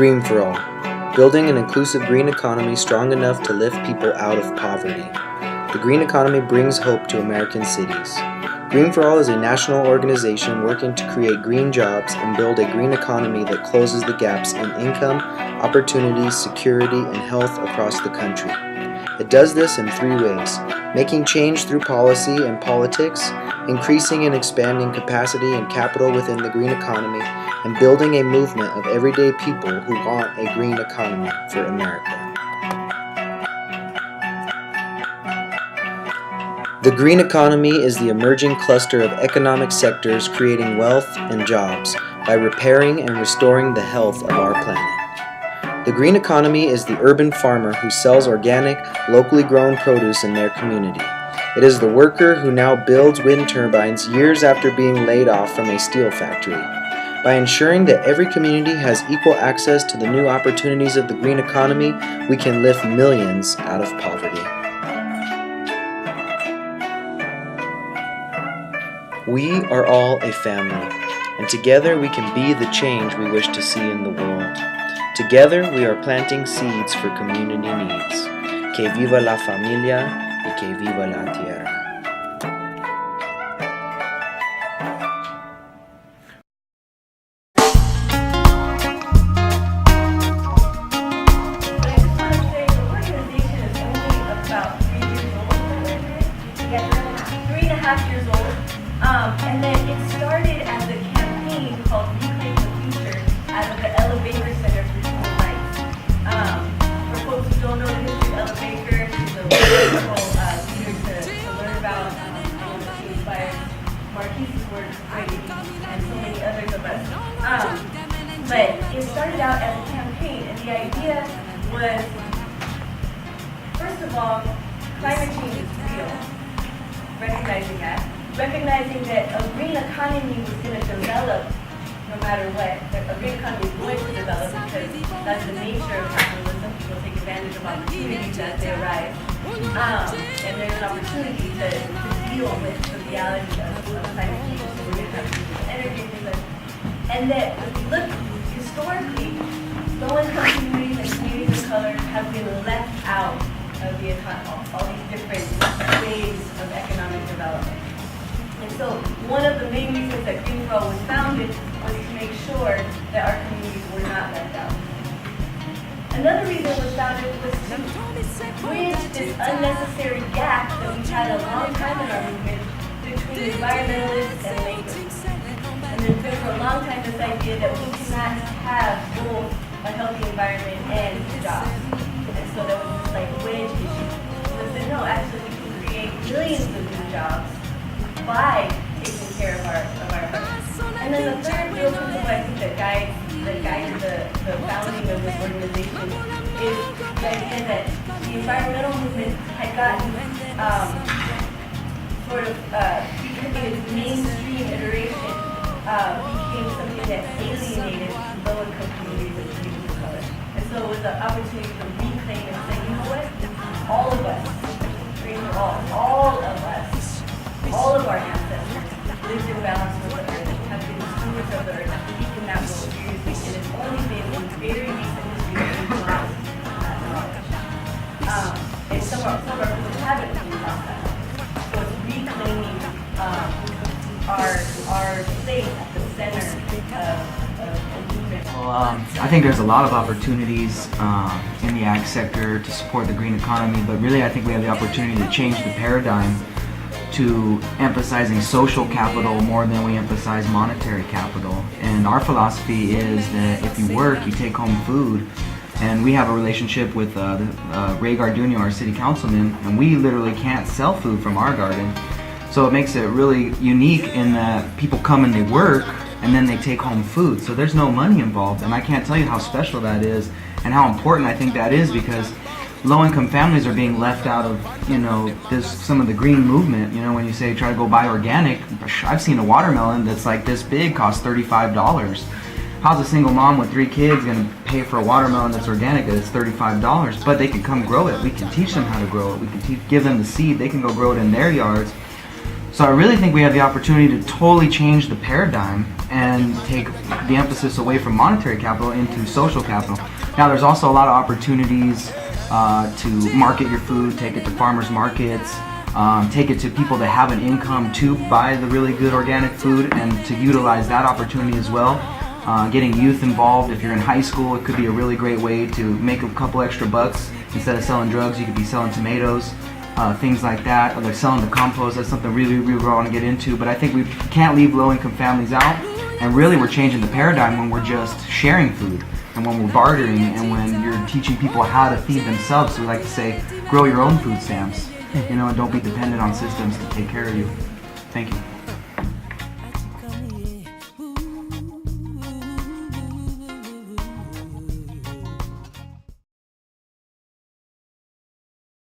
Green for All, building an inclusive green economy strong enough to lift people out of poverty. The green economy brings hope to American cities. Green for All is a national organization working to create green jobs and build a green economy that closes the gaps in income, opportunities, security, and health across the country. It does this in 3 ways: making change through policy and politics, increasing and expanding capacity and capital within the green economy, and building a movement of everyday people who want a green economy for America. The green economy is the emerging cluster of economic sectors creating wealth and jobs by repairing and restoring the health of our planet. The green economy is the urban farmer who sells organic, locally grown produce in their community. It is the worker who now builds wind turbines years after being laid off from a steel factory. By ensuring that every community has equal access to the new opportunities of the green economy, we can lift millions out of poverty. We are all a family, and together we can be the change we wish to see in the world. Together we are planting seeds for community needs. Que viva la familia y que viva la tierra. And then it started as a campaign called Reclaim the Future out of the Ella Baker Center for Civil Rights. For folks who don't know the history of Ella Baker, she's a wonderful leader to learn about. She inspired Marquise's work, Brady, and so many others of us. But it started out as a campaign, and the idea was, first of all, climate change is real, recognizing that a green economy was going to develop no matter what. A green economy is going to develop because that's the nature of capitalism. People take advantage of opportunities as they arise. And there's an opportunity to deal with the reality of climate change. So we're going to have to use energy and things like that. And that if we look historically, low-income communities and communities of color have been left out of the economy, all these different ways of economic development. And so one of the main reasons that Green for All was founded was to make sure that our communities were not left out. Another reason it was founded was to bridge this unnecessary gap that we've had a long time in our movement between environmentalists and labor. And there's been for a long time this idea that we cannot have both a healthy environment and jobs. And so there was this like wedge issue. So they said, no, actually we can create millions of new jobs by taking care of our environment. And then the third real principle I think that guided the founding of this organization is the idea that the environmental movement had gotten becoming its mainstream iteration became something that alienated low-income communities and communities of color. And so it was an opportunity to reclaim and say, you know what? All of us, Green for all of us, all of our ancestors lived in balance with the earth, have been stewards of the earth, have taken that role seriously, and it's only been in very recent history that we've lost that knowledge. And some of our people haven't really lost that knowledge. So it's reclaiming our place at the center of movement. Well, I think there's a lot of opportunities in the ag sector to support the green economy, but really I think we have the opportunity to change the paradigm to emphasizing social capital more than we emphasize monetary capital. And our philosophy is that if you work, you take home food. And we have a relationship with Ray Garduno, our city councilman, and we literally can't sell food from our garden. So it makes it really unique in that people come and they work, and then they take home food. So there's no money involved, and I can't tell you how special that is and how important I think that is, because low-income families are being left out of, some of the green movement. When you say try to go buy organic, I've seen a watermelon that's like this big cost $35. How's a single mom with 3 kids going to pay for a watermelon that's organic that's $35? But they can come grow it. We can teach them how to grow it. We can give them the seed. They can go grow it in their yards. So I really think we have the opportunity to totally change the paradigm and take the emphasis away from monetary capital into social capital. Now there's also a lot of opportunities to market your food, take it to farmers markets, take it to people that have an income to buy the really good organic food, and to utilize that opportunity as well. Getting youth involved. If you're in high school, it could be a really great way to make a couple extra bucks. Instead of selling drugs, you could be selling tomatoes, things like that. Or they're selling the compost. That's something really we want to get into. But I think we can't leave low-income families out. And really, we're changing the paradigm when we're just sharing food, and when we're bartering, and when you're teaching people how to feed themselves. So we like to say, grow your own food stamps, and don't be dependent on systems to take care of you. Thank you.